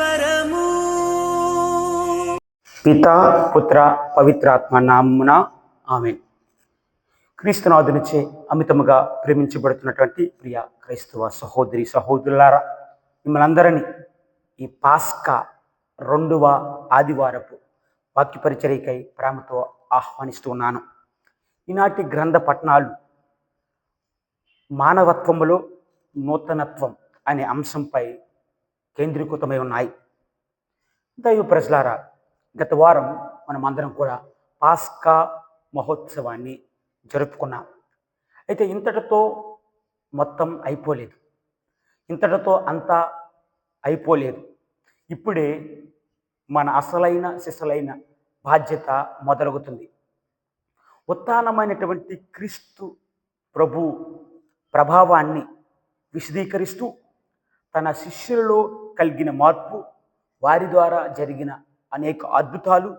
స్వరము. పితా పుత్ర పవిత్రాత్మ నామమున ఆమేన్. క్రీస్తునాథునిచే అమితముగా ప్రేమించబడుతున్నటువంటి ప్రియ క్రైస్తవ సహోదరి సహోదరులారా, మిమ్మల్ని అందరినీ ఈ పాస్కా 2వ ఆదివారపు వాక్య పరిచర్యకై ప్రేమతో ఆహ్వానిస్తూ ఉన్నాను. ఈనాటి గ్రంథ పఠనాలు మానవత్వములో నూతనత్వం అనే అంశంపై కేంద్రీకృతమై ఉన్నాయి. దైవ ప్రజలారా, గత వారం మనమందరం కూడా పాస్కా మహోత్సవాన్ని జరుపుకున్నాం. అయితే ఇంతటితో మొత్తం అయిపోలేదు, ఇంతటితో అంతా అయిపోలేదు. ఇప్పుడే మన అసలైన సిసలైన బాధ్యత మొదలవుతుంది. ఉత్థానమైనటువంటి క్రీస్తు ప్రభు ప్రభావాన్ని విశదీకరిస్తూ తన శిష్యులలో కలిగిన మార్పు, వారి ద్వారా జరిగిన అనేక అద్భుతాలు,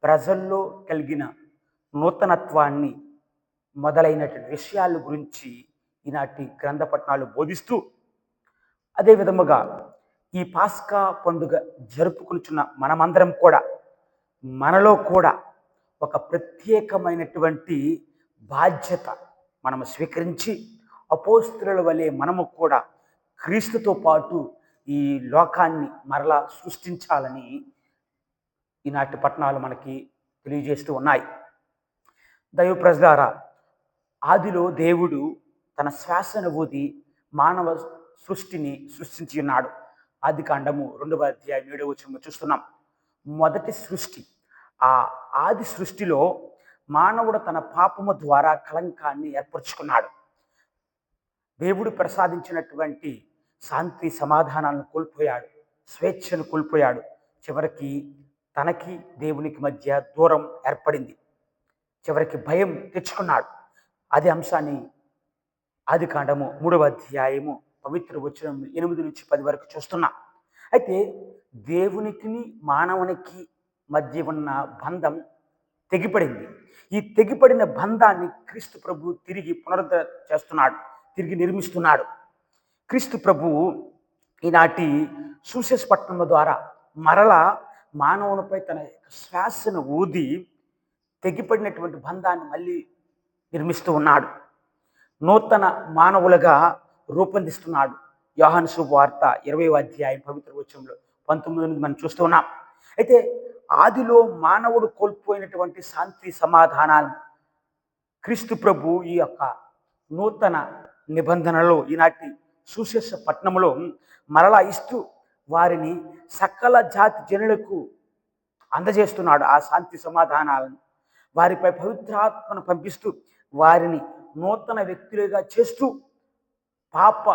ప్రజల్లో కలిగిన నూతనత్వాన్ని మొదలైనటువంటి విషయాల గురించి ఈనాటి గ్రంథ పఠనాలు బోధిస్తూ, అదే విధముగా ఈ పాస్కా పండుగ జరుపుకుంటున్న మనమందరం కూడా మనలో కూడా ఒక ప్రత్యేకమైనటువంటి బాధ్యత మనము స్వీకరించి అపోస్తలుల వలె మనము కూడా క్రీస్తుతో పాటు ఈ లోకాన్ని మరలా సృష్టించాలని ఈనాటి పట్టణాలు మనకి తెలియజేస్తూ ఉన్నాయి. దైవ ప్రజలారా, ఆదిలో దేవుడు తన శ్వాసను ఊది మానవ సృష్టిని సృష్టించి ఉన్నాడు. ఆది కాండము 2వ అధ్యాయం 7వ వచనంలో చూస్తున్నాం. మొదటి సృష్టి, ఆ ఆది సృష్టిలో మానవుడు తన పాపము ద్వారా కళంకాన్ని ఏర్పరచుకున్నాడు. దేవుడు ప్రసాదించినటువంటి శాంతి సమాధానాలను కోల్పోయాడు, స్వేచ్ఛను కోల్పోయాడు. చివరికి తనకి దేవునికి మధ్య దూరం ఏర్పడింది. చివరికి భయం తెచ్చుకున్నాడు. అదే అంశాన్ని ఆది కాండము 3వ అధ్యాయము పవిత్ర వచనం 8 నుంచి 10 వరకు చూస్తున్నాం. అయితే దేవునికి మానవునికి మధ్య ఉన్న బంధం తెగిపడింది. ఈ తెగిపడిన బంధాన్ని క్రీస్తు ప్రభు తిరిగి పునరుద్ధరణ చేస్తున్నాడు, తిరిగి నిర్మిస్తున్నాడు. క్రీస్తు ప్రభువు ఈనాటి సువిశేష పట్టణం ద్వారా మరలా మానవునిపై తన శ్వాసను ఊది తెగిపడినటువంటి బంధాన్ని మళ్ళీ నిర్మిస్తూ ఉన్నాడు. నూతన మానవులుగా రూపొందిస్తున్నాడు. యోహాను శుభవార్త 20వ అధ్యాయం పవిత్ర వచనంలో 19 నుంచి మనం చూస్తూ ఉన్నాం. అయితే ఆదిలో మానవుడు కోల్పోయినటువంటి శాంతి సమాధానాలు క్రీస్తు ప్రభు ఈ యొక్క నూతన నిబంధనలో ఈనాటి సువిశేష పట్టణంలో మరలా ఇస్తూ వారిని సకల జాతి జనులకు అందజేస్తున్నాడు. ఆ శాంతి సమాధానాలను వారిపై పవిత్రాత్మను పంపిస్తూ వారిని నూతన వ్యక్తులుగా చేస్తూ పాప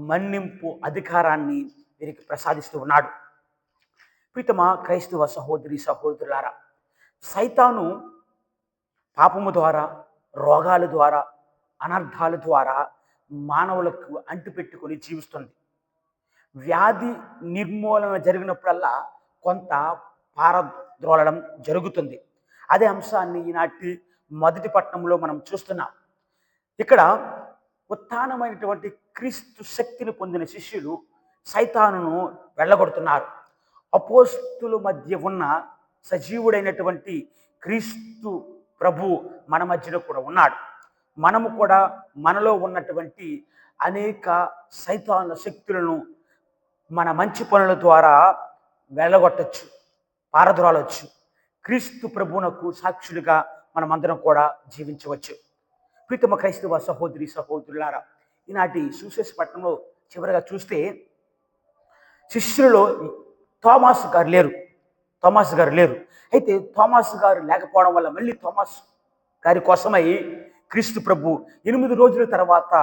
మన్నింపు అధికారాన్ని వీరికి ప్రసాదిస్తూ ఉన్నాడు. ప్రీతమా క్రైస్తవ సహోదరి సహోదరులారా, సైతాను పాపము ద్వారా, రోగాల ద్వారా, అనర్థాల ద్వారా మానవులకు అంటిపెట్టుకొని జీవిస్తుంది. వ్యాధి నిర్మూలన జరిగినప్పుడల్లా కొంత పారద్రోలడం జరుగుతుంది. అదే అంశాన్ని ఈనాటి మొదటి పట్టణంలో మనం చూస్తున్నాం. ఇక్కడ ఉత్థానమైనటువంటి క్రీస్తు శక్తిని పొందిన శిష్యులు సైతానును వెళ్ళగొడుతున్నారు. అపోస్తుల మధ్య ఉన్న సజీవుడైనటువంటి క్రీస్తు ప్రభు మన మధ్యలో కూడా ఉన్నాడు. మనము కూడా మనలో ఉన్నటువంటి అనేక సైతాను శక్తులను మన మంచి పనుల ద్వారా వెళ్ళగొట్టచ్చు, పారద్రోలవచ్చు. క్రీస్తు ప్రభువునకు సాక్షులుగా మనమందరం కూడా జీవించవచ్చు. ప్రీతమ క్రైస్తవ సహోదరి సహోదరులారా, ఈనాటి సువిశేష పట్టణంలో చివరిగా చూస్తే శిష్యులలో థోమాస్ గారు లేరు. అయితే థోమాస్ గారు లేకపోవడం వల్ల మళ్ళీ థోమాస్ గారి కోసమై క్రీస్తు ప్రభు 8 రోజుల తర్వాత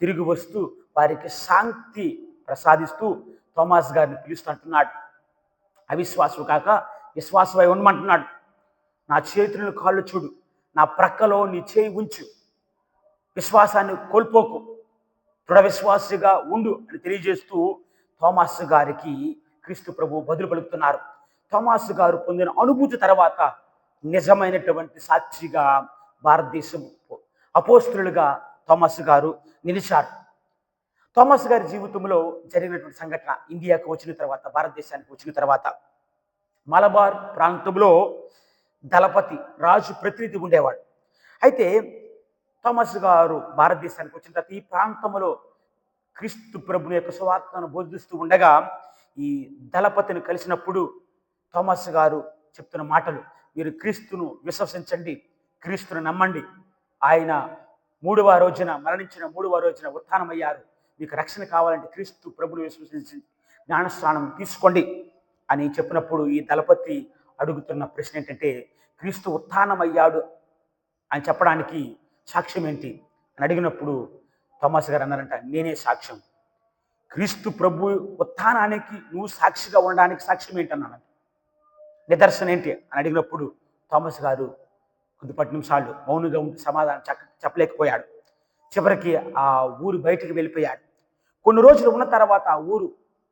తిరిగి వస్తూ వారికి శాంతి ప్రసాదిస్తూ థోమాస్ గారిని పిలుస్తుంటున్నాడు. అవిశ్వాసం కాక విశ్వాసమై ఉండమంటున్నాడు. నా చేతులను కాళ్ళు చూడు, నా ప్రక్కలో నీ చేయి ఉంచు, విశ్వాసాన్ని కోల్పోకు, దృఢ విశ్వాసిగా ఉండు అని తెలియజేస్తూ థోమాస్ గారికి క్రీస్తు ప్రభు బదులు పలుకుతున్నారు. థోమాస్ గారు పొందిన అనుభూతి తర్వాత నిజమైనటువంటి సాక్షిగా భారతదేశం అపోస్తలులుగా థోమాస్ గారు నిలిచారు. థామస్ గారి జీవితంలో జరిగినటువంటి సంఘటన ఇండియాకు వచ్చిన తర్వాత, భారతదేశానికి వచ్చిన తర్వాత మలబార్ ప్రాంతంలో దళపతి రాజు ప్రతినిధి ఉండేవాడు. అయితే థామస్ గారు భారతదేశానికి వచ్చిన తర్వాత ఈ ప్రాంతంలో క్రీస్తు ప్రభుని యొక్క సువార్తను బోధిస్తూ ఉండగా ఈ దళపతిని కలిసినప్పుడు థామస్ గారు చెప్తున్న మాటలు, మీరు క్రీస్తును విశ్వసించండి, క్రీస్తును నమ్మండి, ఆయన మరణించిన మూడవ రోజున ఉత్థానమయ్యారు, మీకు రక్షణ కావాలంటే క్రీస్తు ప్రభుని విశ్వసించి జ్ఞానస్నానం తీసుకోండి అని చెప్పినప్పుడు ఈ దళపతి అడుగుతున్న ప్రశ్న ఏంటంటే, క్రీస్తు ఉత్థానమయ్యాడు అని చెప్పడానికి సాక్ష్యం ఏంటి అని అడిగినప్పుడు థామస్ గారు అన్నారంట, నేనే సాక్ష్యం. క్రీస్తు ప్రభు ఉత్థానానికి నువ్వు సాక్షిగా ఉండడానికి సాక్ష్యం ఏంటన్నాను, నిదర్శనం ఏంటి అని అడిగినప్పుడు థామస్ గారు కొద్దిపటి నిమిషాలు మౌనంగా ఉండి సమాధానం చెప్పలేకపోయాడు. చివరికి ఆ ఊరు బయటికి వెళ్ళిపోయాడు. కొన్ని రోజులు ఉన్న తర్వాత ఆ ఊరు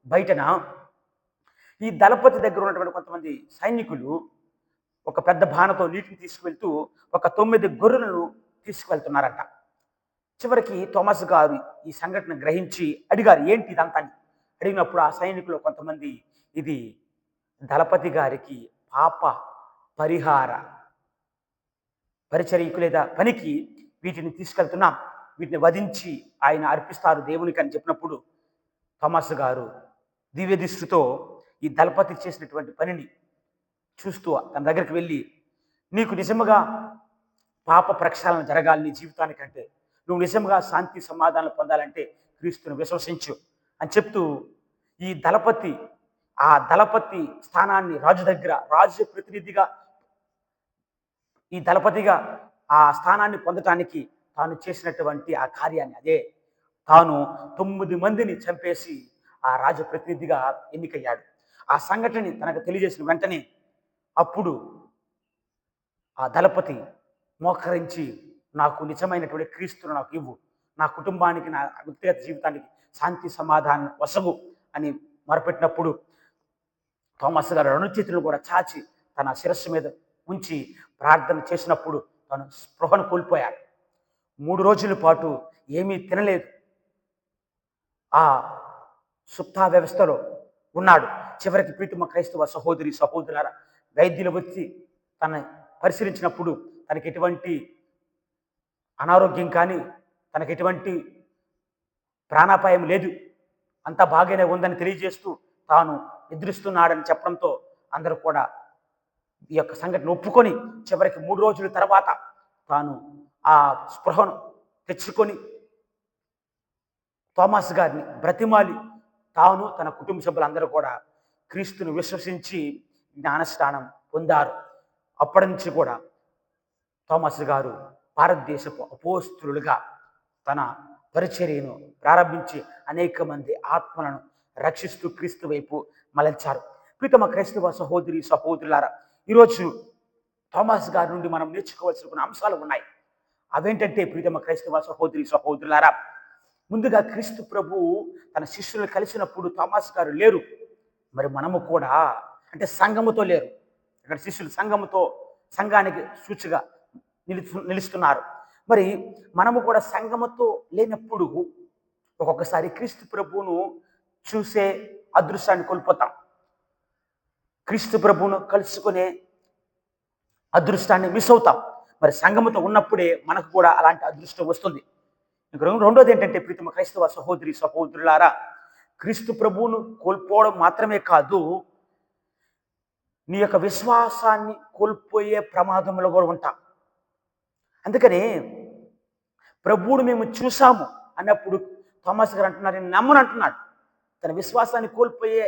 బయటన ఈ దళపతి దగ్గర ఉన్నటువంటి కొంతమంది సైనికులు ఒక పెద్ద బాణతో నీటిని తీసుకువెళ్తూ ఒక 9 గొర్రెలను తీసుకువెళ్తున్నారట. చివరికి థామస్ గారు ఈ సంఘటన గ్రహించి అడిగారు, ఏంటి ఇదంతా అని. అడిగినప్పుడు ఆ సైనికులు కొంతమంది, ఇది దళపతి గారికి పాప పరిహార పరిచర్యకు లేదా పనికి వీటిని తీసుకెళ్తున్నాం, వీటిని వధించి ఆయన అర్పిస్తారు దేవునికి అని చెప్పినప్పుడు థామస్ గారు దివ్య దృష్టితో ఈ దళపతి చేసినటువంటి పనిని చూస్తూ తన దగ్గరికి వెళ్ళి, నీకు నిజముగా పాప ప్రక్షాళన జరగాలి నీ జీవితానికంటే, నువ్వు నిజంగా శాంతి సమాధానం పొందాలంటే క్రీస్తుని విశ్వసించు అని చెప్తూ ఈ దళపతి స్థానాన్ని రాజు దగ్గర, రాజు ప్రతినిధిగా ఈ దళపతిగా ఆ స్థానాన్ని పొందటానికి తాను చేసినటువంటి ఆ కార్యాన్ని, అదే తాను 9 మందిని చంపేసి ఆ రాజు ప్రతినిధిగా ఎన్నికయ్యాడు. ఆ సంఘటనని తనకు తెలియజేసిన వెంటనే అప్పుడు ఆ దళపతి మోకరించి, నాకు నిజమైనటువంటి క్రీస్తును నాకు ఇవ్వు, నా కుటుంబానికి, నా వ్యక్తిగత జీవితానికి శాంతి సమాధానం వసగు అని మొరపెట్టినప్పుడు థామస్ గారు 2 చేతులను కూడా చాచి తన శిరస్సు మీద ఉంచి ప్రార్థన చేసినప్పుడు తను స్పృహను కోల్పోయాడు. 3 రోజుల పాటు ఏమీ తినలేదు, ఆ సుప్తా వ్యవస్థలో ఉన్నాడు. చివరికి ప్రీతమ క్రైస్తవ సహోదరి సహోదరులారా, వైద్యులు వచ్చి తన పరిశీలించినప్పుడు తనకి ఎటువంటి అనారోగ్యం కానీ, తనకి ఎటువంటి ప్రాణాపాయం లేదు, అంతా బాగానే ఉందని తెలియజేస్తూ తాను నిద్రిస్తున్నాడని చెప్పడంతో అందరూ కూడా ఈ యొక్క సంఘటన ఒప్పుకొని చివరికి 3 రోజుల తర్వాత తాను ఆ స్పృహను తెచ్చుకొని థామస్ గారిని బ్రతిమాలి తాను తన కుటుంబ సభ్యులందరూ కూడా క్రీస్తును విశ్వసించి జ్ఞానస్నానం పొందారు. అప్పటి నుంచి కూడా థామస్ గారు భారతదేశపు అపోస్తులుగా తన పరిచర్యను ప్రారంభించి అనేక మంది ఆత్మలను రక్షిస్తూ క్రీస్తు వైపు మలల్చారు. ప్రీతమ క్రైస్తవ సహోదరి సహోదరులారా, ఈరోజు థామస్ గారి నుండి మనం నేర్చుకోవాల్సిన కొన్ని అంశాలు ఉన్నాయి. అవేంటంటే ప్రీతమ క్రైస్తవ సహోదరి సహోదరులారా, ముందుగా క్రీస్తు ప్రభు తన శిష్యులను కలిసినప్పుడు థామస్ గారు లేరు. మరి మనము కూడా, అంటే సంఘముతో లేరు, ఇక్కడ శిష్యులు సంఘానికి సూచిగా నిలుస్తున్నారు. మరి మనము కూడా సంఘముతో లేనప్పుడు ఒక్కొక్కసారి క్రీస్తు ప్రభువును చూసే అదృష్టాన్ని కోల్పోతాం, క్రీస్తు ప్రభువును కలుసుకునే అదృష్టాన్ని మిస్ అవుతాం. మరి సంఘముతో ఉన్నప్పుడే మనకు కూడా అలాంటి అదృష్టం వస్తుంది. రెండోది ఏంటంటే ప్రీతమ క్రైస్తవ సహోదరి సహోదరులారా, క్రీస్తు ప్రభువును కోల్పోవడం మాత్రమే కాదు, నీ యొక్క విశ్వాసాన్ని కోల్పోయే ప్రమాదంలో కూడా ఉంటాం. అందుకని ప్రభువును మేము చూసాము అన్నప్పుడు థామస్ గారు అంటున్నారు, నేను నమ్మను అంటున్నాడు. తన విశ్వాసాన్ని కోల్పోయే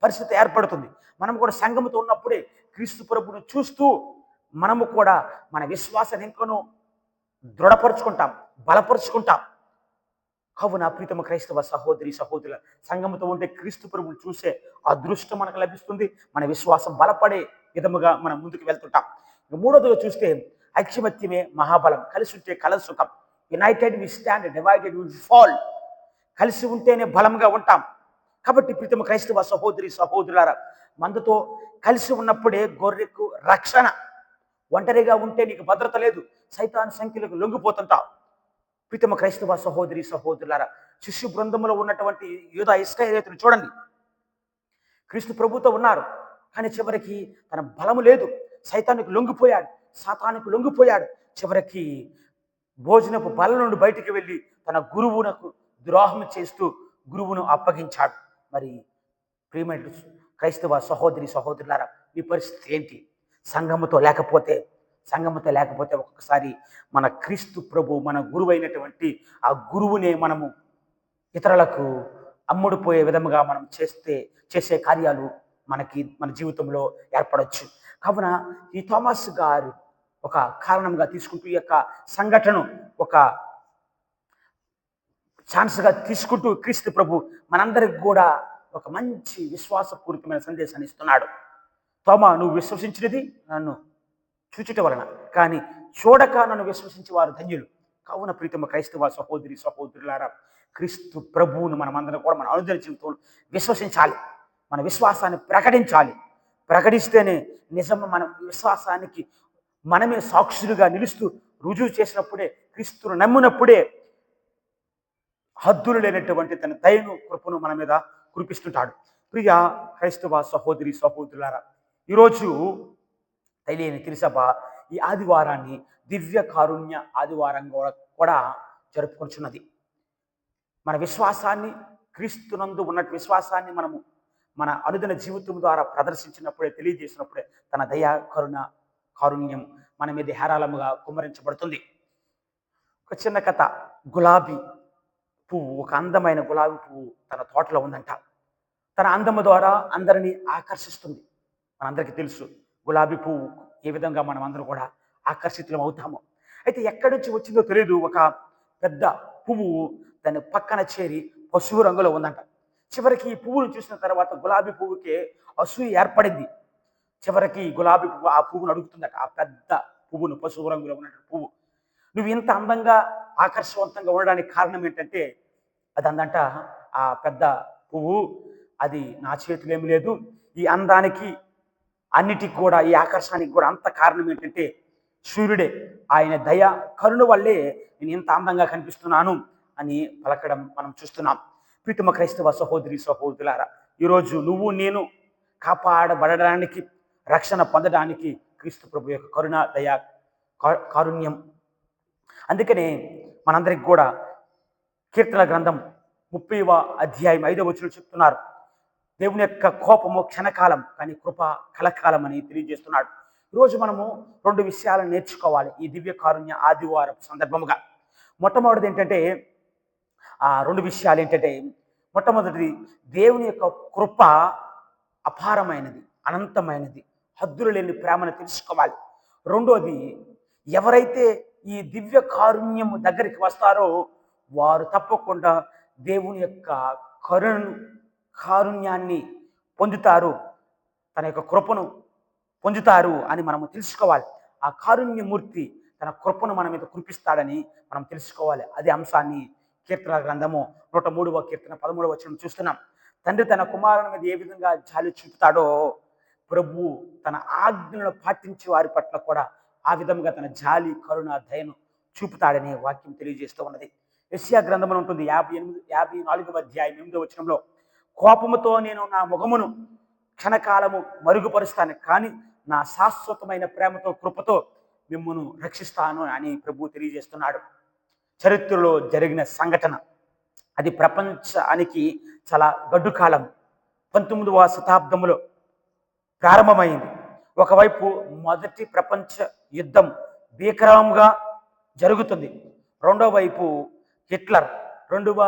పరిస్థితి ఏర్పడుతుంది. మనం కూడా సంఘముతో ఉన్నప్పుడే క్రీస్తు ప్రభువును చూస్తూ మనము కూడా మన విశ్వాసాన్ని ఇంకనూ దృఢపరుచుకుంటాం, బలపరుచుకుంటాం. కావున ప్రీతమ క్రైస్తవ సహోదరి సహోదరుల, సంఘముతో ఉంటే క్రీస్తు ప్రభువును చూసే అదృష్టం మనకు లభిస్తుంది. మన విశ్వాసం బలపడే విధముగా మనం ముందుకు వెళ్తుంటాం. మూడోదిగా చూస్తే ఐక్యమత్యమే మహాబలం. కలిసి ఉంటే కల సుఖం. United we stand, divided we fall. కలిసి ఉంటేనే బలంగా ఉంటాం. కాబట్టి ప్రీతమ క్రైస్తవ సహోదరి సహోదరులారా, మందుతో కలిసి ఉన్నప్పుడే గొర్రెకు రక్షణ. ఒంటరిగా ఉంటే నీకు భద్రత లేదు, సైతాను సంఖ్యలకు లొంగిపోతుంటావు. ప్రీతమ క్రైస్తవ సహోదరి సహోదరులారా, శిష్యు బృందంలో ఉన్నటువంటి యూదా ఇస్కరియోతును చూడండి. క్రీస్తు ప్రభుతో ఉన్నారు, కానీ చివరికి తన బలము లేదు, సైతానికి లొంగిపోయాడు, సాతానికి లొంగిపోయాడు. చివరికి భోజనపు బల నుండి బయటికి వెళ్ళి తన గురువునకు ద్రోహం చేస్తూ గురువును అప్పగించాడు. మరి ప్రియమైన క్రైస్తవ సహోదరి సహోదరులారా, మీ పరిస్థితి ఏంటి? సంఘముతో లేకపోతే ఒక్కొక్కసారి మన క్రీస్తు ప్రభు, మన గురువు అయినటువంటి ఆ గురువునే మనము ఇతరులకు అమ్ముడుపోయే విధముగా మనం చేసే కార్యాలు మన జీవితంలో ఏర్పడవచ్చు. కావున ఈ థోమస్ గారు ఒక కారణంగా తీసుకుంటూ ఈ యొక్క సంఘటన ఒక ఛాన్స్గా తీసుకుంటూ క్రీస్తు ప్రభు మనందరికి కూడా ఒక మంచి విశ్వాసపూరితమైన సందేశాన్ని ఇస్తున్నాడు. తోమా, నువ్వు విశ్వసించినది నన్ను చూచుట వలన, కానీ చూడక నన్ను విశ్వసించే వారు ధన్యులు. కావున ప్రీతమ క్రైస్తవ సహోదరి సహోదరులారా, క్రీస్తు ప్రభువును మనమందరం కూడా మన అనుదిన జీవితంలో విశ్వసించాలి. మన విశ్వాసాన్ని ప్రకటించాలి. ప్రకటిస్తేనే నిజం. మన విశ్వాసానికి మనమే సాక్షులుగా నిలుస్తూ రుజువు చేసినప్పుడే, క్రీస్తును నమ్మినప్పుడే హద్దులు లేనటువంటి తన దయను కృపను మన మీద కురిపిస్తుంటాడు. ప్రియ క్రైస్తవ సహోదరి సహోదరులారా, ఈరోజు తెలియని తిరుసభ ఈ ఆదివారాన్ని దివ్య కారుణ్య ఆదివారంగా కూడా జరుపుకుంటున్నది. మన విశ్వాసాన్ని, క్రీస్తునందు ఉన్న విశ్వాసాన్ని మనము మన అనుదిన జీవితం ద్వారా ప్రదర్శించినప్పుడే, తెలియజేసినప్పుడే తన దయ కరుణ కారుణ్యం మన మీద హేరాళముగా కుమ్మరించబడుతుంది. ఒక చిన్న కథ. గులాబీ పువ్వు, ఒక అందమైన గులాబీ పువ్వు తన తోటలో ఉందంట. తన అందము ద్వారా అందరినీ ఆకర్షిస్తుంది. మనందరికీ తెలుసు గులాబీ పువ్వు ఏ విధంగా మనం అందరూ కూడా ఆకర్షితులం అవుతాము. అయితే ఎక్కడి నుంచి వచ్చిందో తెలియదు, ఒక పెద్ద పువ్వు దాని పక్కన చేరి పసుపు రంగులో ఉందంట. చివరికి ఈ పువ్వును చూసిన తర్వాత గులాబీ పువ్వుకి అసూయ ఏర్పడింది. చివరికి గులాబీ పువ్వు ఆ పువ్వును అడుగుతుందట, ఆ పెద్ద పువ్వును, పసుపు రంగులో ఉన్నటువంటి పువ్వు, నువ్వు ఇంత అందంగా ఆకర్షవంతంగా ఉండడానికి కారణం ఏంటంటే, అది అందంట, ఆ పెద్ద పువ్వు, అది నా చేతిలో ఏమి లేదు, ఈ అందానికి అన్నిటికి కూడా, ఈ ఆకర్షణకి కూడా అంత కారణం ఏంటంటే సూర్యుడే. ఆయన దయ కరుణ వల్లే నేను ఇంత అందంగా కనిపిస్తున్నాను అని పలకడం మనం చూస్తున్నాం. ప్రీతమ క్రైస్తవ సహోదరి సహోదరులారా, ఈరోజు నువ్వు నేను కాపాడబడడానికి, రక్షణ పొందడానికి క్రీస్తు ప్రభు యొక్క కరుణ, దయ, కారుణ్యం. అందుకనే మనందరికి కూడా కీర్తన గ్రంథం 30వ అధ్యాయం 5వ వచనం చెప్తున్నారు, దేవుని యొక్క కోపము క్షణకాలం, కానీ కృప కలకాలం అని తెలియజేస్తున్నాడు. ఈరోజు మనము 2 విషయాలను నేర్చుకోవాలి ఈ దివ్య కారుణ్య ఆదివారం సందర్భముగా. మొట్టమొదటిది ఏంటంటే, ఆ 2 విషయాలు ఏంటంటే, మొట్టమొదటిది దేవుని యొక్క కృప అపారమైనది, అనంతమైనది, హద్దులు లేని ప్రేమను తెలుసుకోవాలి. రెండోది, ఎవరైతే ఈ దివ్య కారుణ్యము దగ్గరికి వస్తారో వారు తప్పకుండా దేవుని యొక్క కారుణ్యాన్ని పొందుతారు, తన యొక్క కృపను పొందుతారు అని మనము తెలుసుకోవాలి. ఆ కారుణ్యమూర్తి తన కృపను మన మీద కురిపిస్తాడని మనం తెలుసుకోవాలి. అదే అంశాన్ని కీర్తన గ్రంథము 103వ కీర్తన 13వ వచనం చూస్తున్నాం. తండ్రి తన కుమారుని మీద ఏ విధంగా జాలి చూపుతాడో, ప్రభు తన ఆజ్ఞలను పాటించే వారి పట్ల కూడా ఆ విధంగా తన జాలి కరుణ దయను చూపుతాడని వాక్యం తెలియజేస్తూ ఉన్నది. యెషయా గ్రంథంలో ఉంటుంది 54వ అధ్యాయం 8వ వచనంలో, కోపముతో నేను నా ముఖమును క్షణకాలము మరుగుపరుస్తాను, కానీ నా శాశ్వతమైన ప్రేమతో కృపతో మిమ్మును రక్షిస్తాను అని ప్రభు తెలియజేస్తున్నాడు. చరిత్రలో జరిగిన సంఘటన అది, ప్రపంచానికి చాలా గడ్డు కాలం. 19వ శతాబ్దంలో ప్రారంభమైంది. ఒకవైపు మొదటి ప్రపంచ యుద్ధం భీకరంగా జరుగుతుంది, రెండో వైపు హిట్లర్ 2వ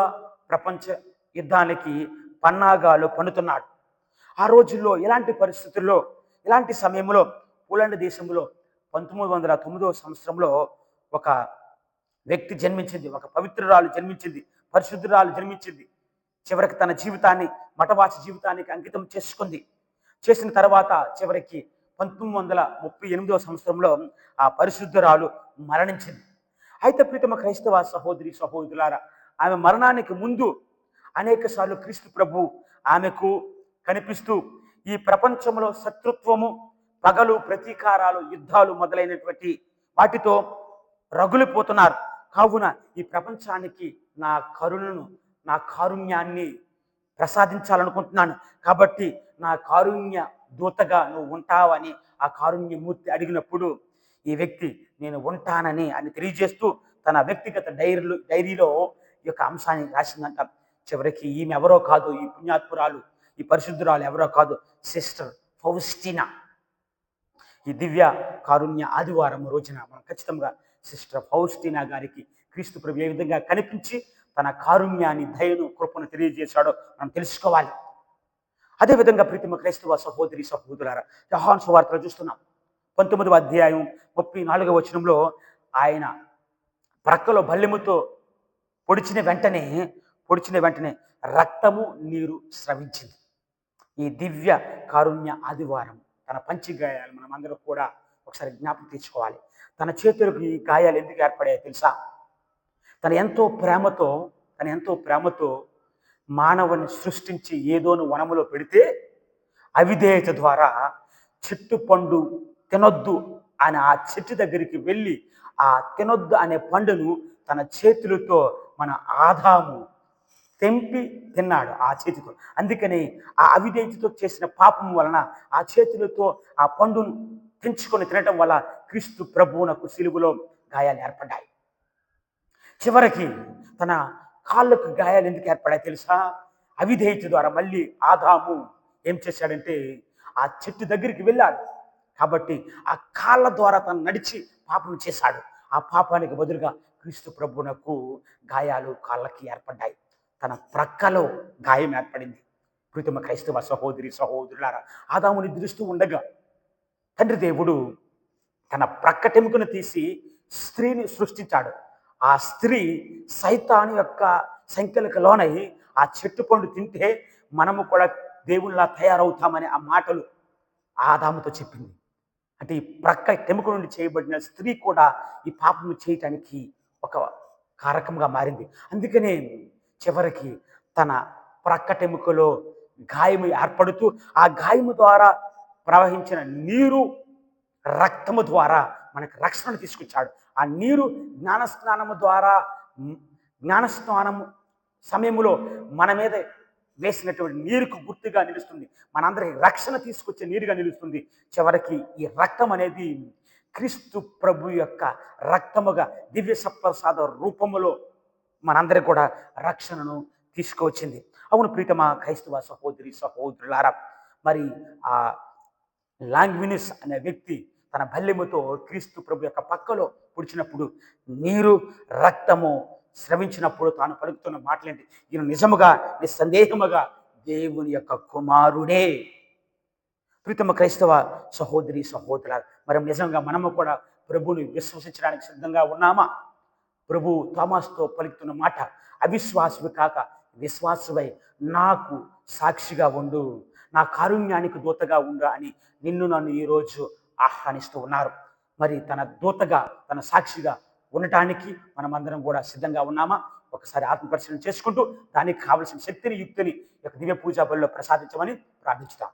ప్రపంచ యుద్ధానికి పన్నాగాలు పన్నుతున్నాడు. ఆ రోజుల్లో ఇలాంటి పరిస్థితుల్లో, ఇలాంటి సమయంలో పోలాండ్ దేశంలో 1909వ సంవత్సరంలో ఒక వ్యక్తి జన్మించింది, ఒక పవిత్రురాలు జన్మించింది, పరిశుద్ధురాలు జన్మించింది. చివరికి తన జీవితాన్ని, మఠవాస జీవితానికి అంకితం చేసిన తర్వాత చివరికి 1938వ సంవత్సరంలో ఆ పరిశుద్ధురాలు మరణించింది. అయితే ప్రీతమ క్రైస్తవ సహోదరి సహోదరులారా, ఆమె మరణానికి ముందు అనేక సార్లు క్రీస్తు ప్రభు ఆమెకు కనిపిస్తూ, ఈ ప్రపంచంలో శత్రుత్వము, పగలు, ప్రతీకారాలు, యుద్ధాలు మొదలైనటువంటి వాటితో రగులిపోతున్నారు. కావున ఈ ప్రపంచానికి నా కరుణను, నా కారుణ్యాన్ని ప్రసాదించాలనుకుంటున్నాను. కాబట్టి నా కారుణ్య దూతగా నువ్వు ఉంటావని ఆ కారుణ్యమూర్తి అడిగినప్పుడు ఈ వ్యక్తి నేను ఉంటానని అని తెలియజేస్తూ తన వ్యక్తిగత డైరీలో ఈ యొక్క అంశాన్ని రాసిందంట. చివరికి ఈమె ఎవరో కాదు, ఈ పుణ్యాత్పురాలు, ఈ పరిశుద్ధురాలు ఎవరో కాదు, సిస్టర్ ఫౌస్టినా. ఈ దివ్య కారుణ్య ఆదివారం రోజున మనం ఖచ్చితంగా సిస్టర్ ఫౌస్టినా గారికి క్రీస్తు ప్రభు ఏ విధంగా కనిపించి తన కారుణ్యాన్ని, దయను, కృపను తెలియజేశాడో మనం తెలుసుకోవాలి. అదేవిధంగా ప్రీతిమ క్రైస్తవ సహోదరి సహోదరులారా, యోహాను సువార్తలో చూస్తున్నాం 19వ అధ్యాయం 34వ వచనంలో ఆయన ప్రక్కలో బల్లెముతో పొడిచిన వెంటనే రక్తము నీరు స్రవించింది. ఈ దివ్య కారుణ్య ఆదివారం తన పంచి గాయాలు మనం అందరూ కూడా ఒకసారి జ్ఞాపకం తెచ్చుకోవాలి. తన చేతులకు ఈ గాయాలు ఎందుకు ఏర్పడాయో తెలుసా? తన ఎంతో ప్రేమతో మానవుని సృష్టించి ఏదోను వనములో పెడితే అవిధేయత ద్వారా చెట్టు పండు తినొద్దు అని ఆ చెట్టు దగ్గరికి వెళ్ళి ఆ తినొద్దు అనే పండును తన చేతులతో మన ఆదాము తెంపి తిన్నాడు ఆ చేతితో. అందుకని ఆ అవిధేయతతో చేసిన పాపం వలన ఆ చేతులతో ఆ పండును తెంచుకొని తినటం వల్ల క్రీస్తు ప్రభువునకు సిలువలో గాయాలు ఏర్పడ్డాయి. చివరికి తన కాళ్ళకు గాయాలు ఎందుకు ఏర్పడాయి తెలుసా? అవిధేయత ద్వారా మళ్ళీ ఆదాము ఏం చేశాడంటే ఆ చెట్టు దగ్గరికి వెళ్ళాడు. కాబట్టి ఆ కాళ్ళ ద్వారా తను నడిచి పాపం చేశాడు. ఆ పాపానికి బదులుగా క్రీస్తు ప్రభువునకు గాయాలు కాళ్ళకి ఏర్పడ్డాయి. తన ప్రక్కలో గాయం ఏర్పడింది. ప్రీతమ క్రైస్తవ సహోదరి సహోదరులారా, ఆదాము నిద్రిస్తూ ఉండగా తండ్రి దేవుడు తన ప్రక్కటెముకను తీసి స్త్రీని సృష్టించాడు. ఆ స్త్రీ సైతాను యొక్క సంఖ్యలకు లోనై ఆ చెట్టు పండు తింటే మనము కూడా దేవుళ్ళలా తయారవుతామని ఆ మాటలు ఆదాముతో చెప్పింది. అంటే ఈ ప్రక్క టెముక నుండి చేయబడిన స్త్రీ కూడా ఈ పాపము చేయటానికి ఒక కారకంగా మారింది. అందుకనే చివరికి తన ప్రక్క టెముకలో గాయము ఏర్పడుతూ ఆ గాయము ద్వారా ప్రవహించిన నీరు రక్తము ద్వారా మనకు రక్షణ తీసుకొచ్చాడు. ఆ నీరు జ్ఞానస్నానము ద్వారా, జ్ఞానస్నానము సమయంలో మన మీద వేసినటువంటి నీరుకు గుర్తుగా నిలుస్తుంది. మనందరికి రక్షణ తీసుకొచ్చే నీరుగా నిలుస్తుంది. చివరికి ఈ రక్తం అనేది క్రీస్తు ప్రభు యొక్క రక్తముగా దివ్య సప్రసాద రూపములో మనందరికి కూడా రక్షణను తీసుకువచ్చింది. అవును ప్రీతమా క్రైస్తవ సహోదరి సహోదరులారా, మరి ఆ లాంగ్వినిస్ అనే వ్యక్తి తన బల్లెముతో క్రీస్తు ప్రభు యొక్క పక్కలో పొడిచినప్పుడు నీరు రక్తము స్రవించినప్పుడు తాను పలుకుతున్న మాటలేంటి? ఈయన నిజముగా నిస్సందేహముగా దేవుని యొక్క కుమారుడే. ప్రీతమ క్రైస్తవ సహోదరి సహోదరులారా, మరి నిజంగా మనము కూడా ప్రభువుని విశ్వసించడానికి సిద్ధంగా ఉన్నామా? ప్రభు తోమాసుతో పలుకుతున్న మాట, అవిశ్వాసవి కాక విశ్వాసవై నాకు సాక్షిగా ఉండు, నా కారుణ్యానికి దూతగా ఉండు అని నన్ను ఈరోజు ఆహ్వానిస్తూ ఉన్నారు. మరి తన దూతగా, తన సాక్షిగా ఉండటానికి మనమందరం కూడా సిద్ధంగా ఉన్నామా? ఒకసారి ఆత్మపరిశీలన చేసుకుంటూ దానికి కావలసిన శక్తిని, యుక్తిని దివ్య పూజా బలిలో ప్రసాదించమని ప్రార్థించుతాం.